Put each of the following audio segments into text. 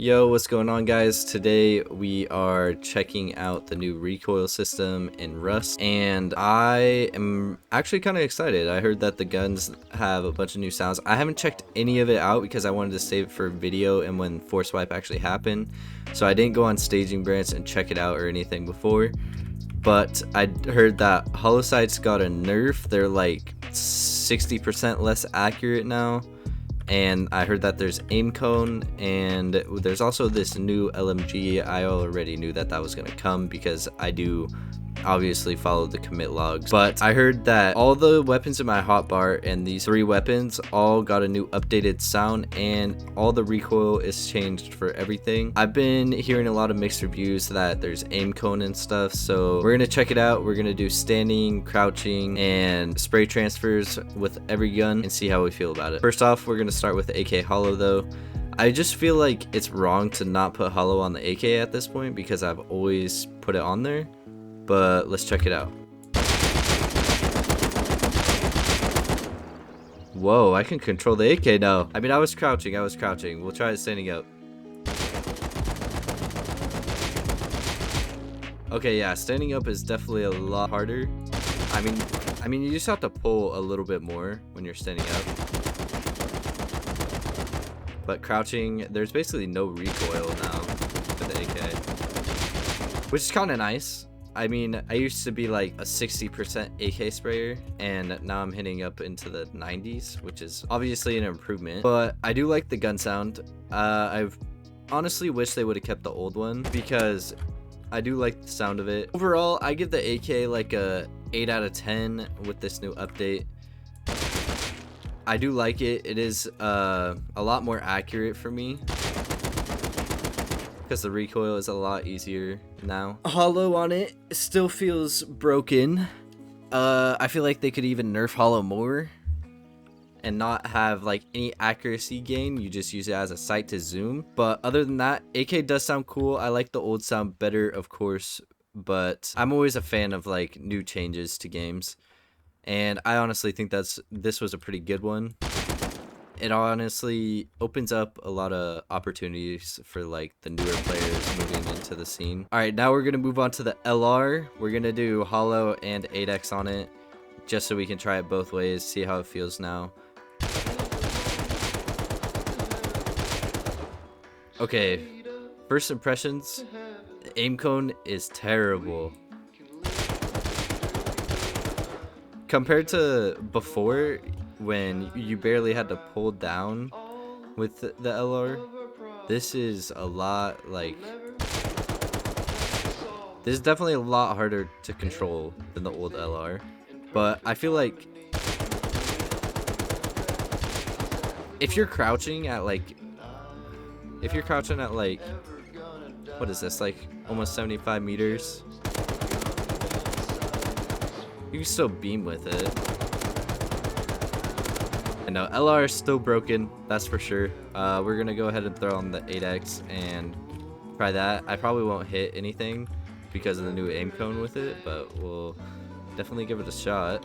Yo, what's going on, guys? Today we are checking out the new recoil system in Rust, and I am actually kind of excited. I heard that the guns have a bunch of new sounds. I haven't checked any of it out because I wanted to save it for video and when force wipe actually happened, so I didn't go on staging branch and check it out or anything before. But I heard that hollow sights got a nerf. They're like 60% less accurate now. And I heard that there's aim cone, and there's also this new LMG. I already knew that that was going to come because I do obviously follow the commit logs. But I heard that all the weapons in my hotbar and these 3 weapons all got a new updated sound, and all the recoil is changed for everything. I've been hearing a lot of mixed reviews that there's aim cone and stuff, so we're gonna check it out. We're gonna do standing, crouching, and spray transfers with every gun and see how we feel about it. First off, we're gonna start with the AK hollow though. I just feel like it's wrong to not put hollow on the AK at this point because I've always put it on there. But let's check it out. Whoa, I can control the AK now. I mean, I was crouching. We'll try it standing up. Okay, yeah, standing up is definitely a lot harder. I mean, you just have to pull a little bit more when you're standing up. But crouching, there's basically no recoil now for the AK, which is kind of nice. I mean, I used to be like a 60% AK sprayer, and now I'm hitting up into the 90s, which is obviously an improvement. But I do like the gun sound. I've honestly wish they would have kept the old one because I do like the sound of it. Overall, I give the AK like a 8 out of 10 with this new update. I do like it. It is a lot more accurate for me because the recoil is a lot easier now. Hollow on it still feels broken. I feel like they could even nerf hollow more and not have like any accuracy gain. You just use it as a sight to zoom. But other than that, AK does sound cool. I like the old sound better, of course, but I'm always a fan of like new changes to games, and I honestly think this was a pretty good one. It honestly opens up a lot of opportunities for like the newer players moving into the scene. All right, now we're gonna move on to the LR. We're gonna do hollow and 8x on it just so we can try it both ways, see how it feels now. Okay, first impressions, the aim cone is terrible. Compared to before, when you barely had to pull down with the LR, this is a lot like, this is definitely a lot harder to control than the old LR. But I feel like if you're crouching at like, what is this, like almost 75 meters, you can still beam with it. And no, LR is still broken, that's for sure. We're gonna go ahead and throw on the 8x and try that. I probably won't hit anything because of the new aim cone with it, but we'll definitely give it a shot.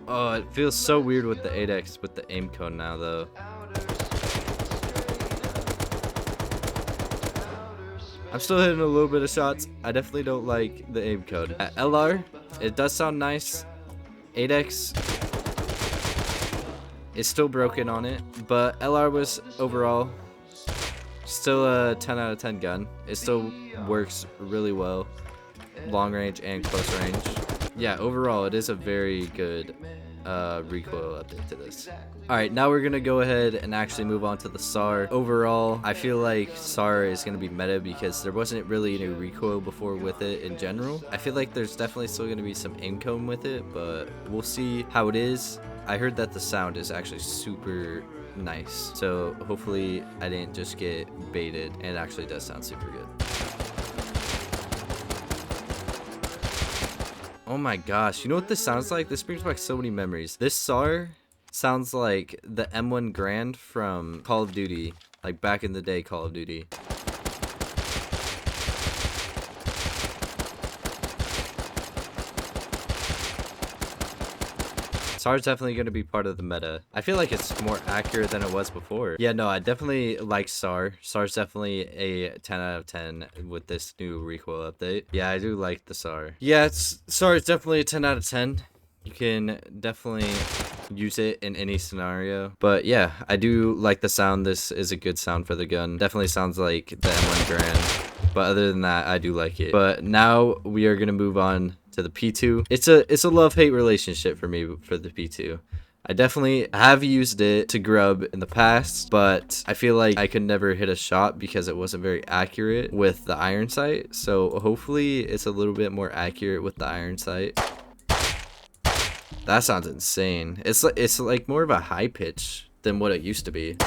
Oh, it feels so weird with the 8x with the aim cone now though. I'm still hitting a little bit of shots. I definitely don't like the aim cone. At LR, it does sound nice. 8x is still broken on it, but LR was overall still a 10 out of 10 gun. It still works really well, long range and close range. Yeah, overall it is a very good recoil update to this. Alright, now we're gonna go ahead and actually move on to the SAR. Overall, I feel like SAR is gonna be meta because there wasn't really any recoil before with it in general. I feel like there's definitely still gonna be some aim cone with it, but we'll see how it is. I heard that the sound is actually super nice, so hopefully I didn't just get baited, and it actually does sound super good. Oh my gosh, you know what this sounds like? This brings back so many memories. This SAR sounds like the M1 Grand from Call of Duty, like back in the day Call of Duty. SAR's definitely going to be part of the meta. I feel like it's more accurate than it was before. Yeah, no, I definitely like SAR. SAR's definitely a 10 out of 10 with this new Recoil update. Yeah, I do like the SAR. Yeah, SAR is definitely a 10 out of 10. You can definitely use it in any scenario. But yeah, I do like the sound. This is a good sound for the gun. Definitely sounds like the M1 Garand. But other than that, I do like it. But now we are going to move on to the P2. It's a love-hate relationship for me for the P2. I definitely have used it to grub in the past, but I feel like I could never hit a shot because it wasn't very accurate with the iron sight. So hopefully it's a little bit more accurate with the iron sight. That sounds insane. It's like more of a high pitch than what it used to be.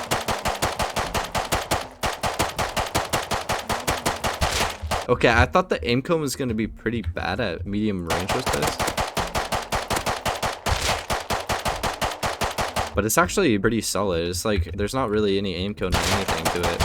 Okay, I thought the aim cone was going to be pretty bad at medium range with this. But it's actually pretty solid. It's like there's not really any aim cone or anything to it.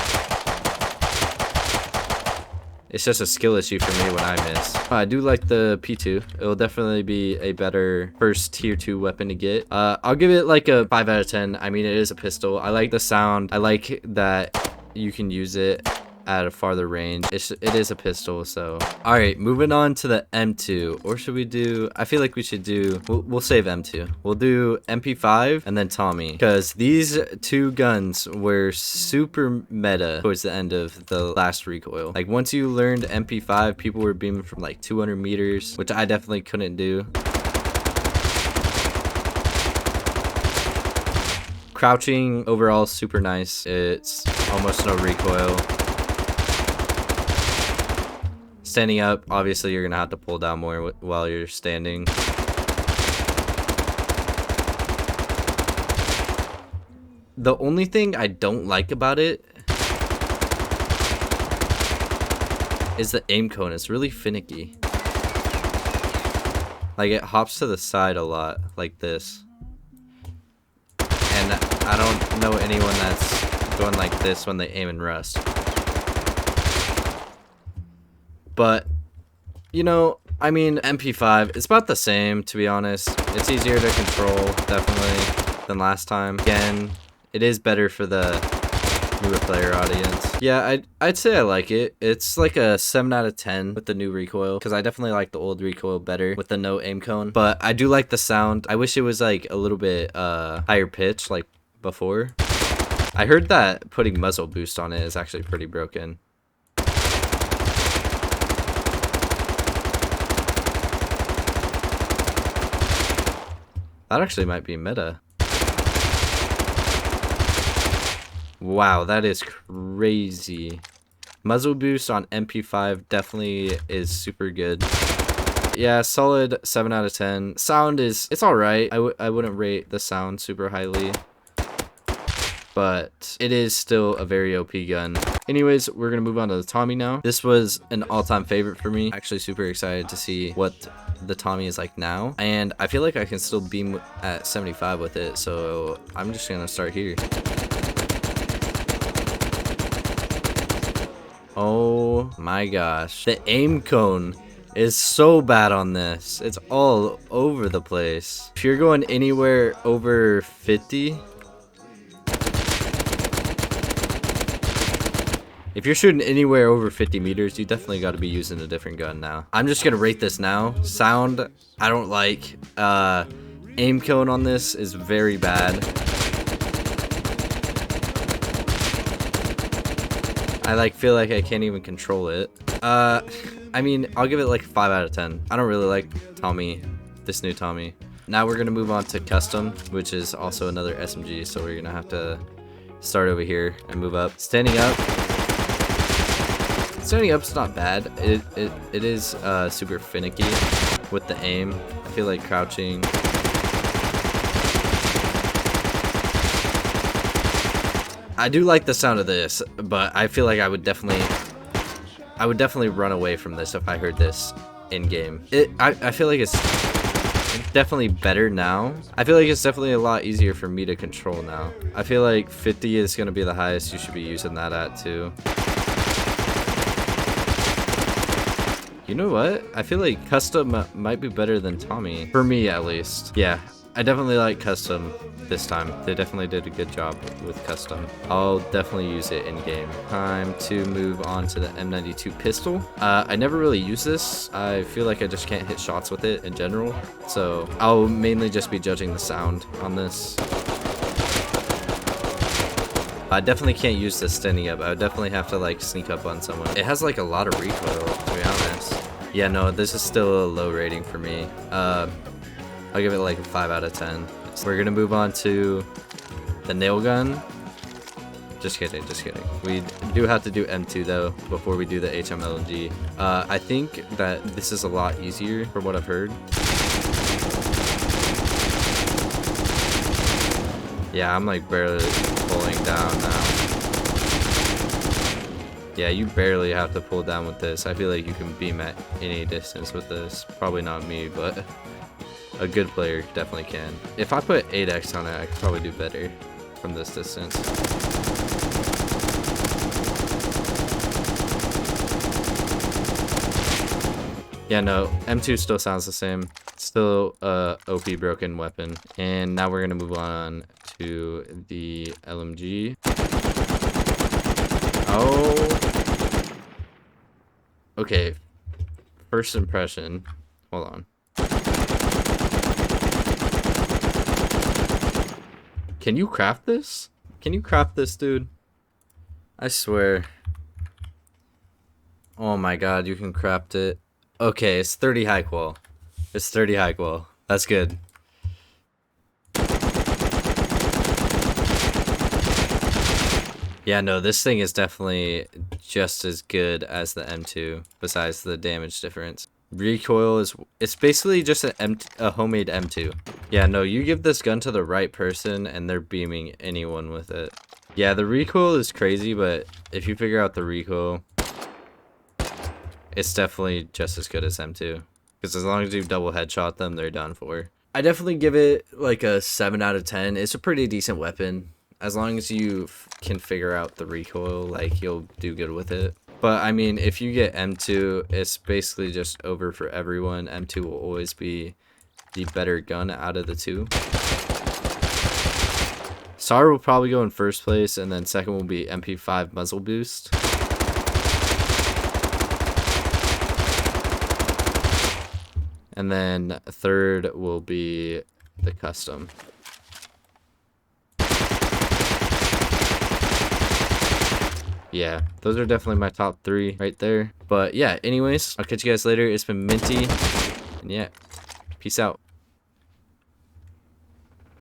It's just a skill issue for me when I miss. I do like the P2. It will definitely be a better first tier 2 weapon to get. I'll give it like a 5 out of 10. I mean, it is a pistol. I like the sound. I like that you can use it at a farther range. It is a pistol. So all right, moving on to the M2, or should we do, I feel like we should do, we'll save M2. We'll do MP5 and then Tommy, because these two guns were super meta towards the end of the last Recoil. Like once you learned MP5, people were beaming from like 200 meters, which I definitely couldn't do. Crouching overall super nice. It's almost no recoil. Standing up, obviously you're gonna have to pull down more while you're standing. The only thing I don't like about it is the aim cone. It's really finicky. Like it hops to the side a lot, like this. And I don't know anyone that's going like this when they aim in Rust. But, you know, I mean, MP5, it's about the same, to be honest. It's easier to control, definitely, than last time. Again, it is better for the newer player audience. Yeah, I'd say I like it. It's like a 7 out of 10 with the new Recoil, because I definitely like the old Recoil better with the no aim cone. But I do like the sound. I wish it was like a little bit higher pitch, like before. I heard that putting muzzle boost on it is actually pretty broken. That actually might be meta. Wow, that is crazy. Muzzle boost on MP5 definitely is super good. Yeah, solid 7 out of 10. Sound is, it's alright. I wouldn't rate the sound super highly, but it is still a very OP gun. Anyways, we're gonna move on to the Tommy now. This was an all-time favorite for me. Actually super excited to see what the Tommy is like now, and I feel like I can still beam at 75 with it, so I'm just gonna start here. Oh my gosh, the aim cone is so bad on this. It's all over the place. If you're going anywhere over 50, if you're shooting anywhere over 50 meters, you definitely got to be using a different gun now. I'm just gonna rate this now. Sound, I don't like. Aim cone on this is very bad. I feel like I can't even control it. I mean, I'll give it like 5 out of 10. I don't really like Tommy, this new Tommy. Now we're gonna move on to custom, which is also another SMG. So we're gonna have to start over here and move up. Standing up. Standing up's not bad. It is super finicky with the aim. I feel like crouching. I do like the sound of this, but I feel like I would definitely run away from this if I heard this in game. I feel like it's definitely better now. I feel like it's definitely a lot easier for me to control now. I feel like 50 is gonna be the highest you should be using that at too. You know what? I feel like custom might be better than Tommy. For me, at least. Yeah, I definitely like custom this time. They definitely did a good job with custom. I'll definitely use it in game. Time to move on to the M92 pistol. I never really use this. I feel like I just can't hit shots with it in general. So I'll mainly just be judging the sound on this. I definitely can't use this standing up. I would definitely have to like sneak up on someone. It has like a lot of recoil, to be honest. Yeah, no, this is still a low rating for me. I'll give it like a 5 out of 10. We're gonna move on to the nail gun. Just kidding, just kidding. We do have to do M2 though before we do the HMLG. I think that this is a lot easier from what I've heard. Yeah, I'm like barely pulling down now. Yeah, you barely have to pull down with this. I feel like you can beam at any distance with this. Probably not me, but a good player definitely can. If I put 8x on it, I could probably do better from this distance. Yeah, no, M2 still sounds the same. Still a OP broken weapon. And now we're gonna move on to the LMG. Oh. Okay. First impression. Hold on. Can you craft this? Can you craft this, dude? I swear. Oh my god, you can craft it. Okay, it's 30 high qual. It's 30 high qual. That's good. Yeah, no, this thing is definitely just as good as the M2, besides the damage difference. Recoil is, it's basically just a homemade M2. Yeah, no, you give this gun to the right person and they're beaming anyone with it. Yeah, the recoil is crazy, but if you figure out the recoil, it's definitely just as good as M2. Because as long as you double headshot them, they're done for. I definitely give it like a 7 out of 10. It's a pretty decent weapon. As long as you can figure out the recoil, like, you'll do good with it. But, I mean, if you get M2, it's basically just over for everyone. M2 will always be the better gun out of the two. SAR will probably go in first place, and then second will be MP5 muzzle boost. And then third will be the custom. Yeah, those are definitely my top 3 right there. But yeah, anyways, I'll catch you guys later. It's been Minty. And yeah, peace out.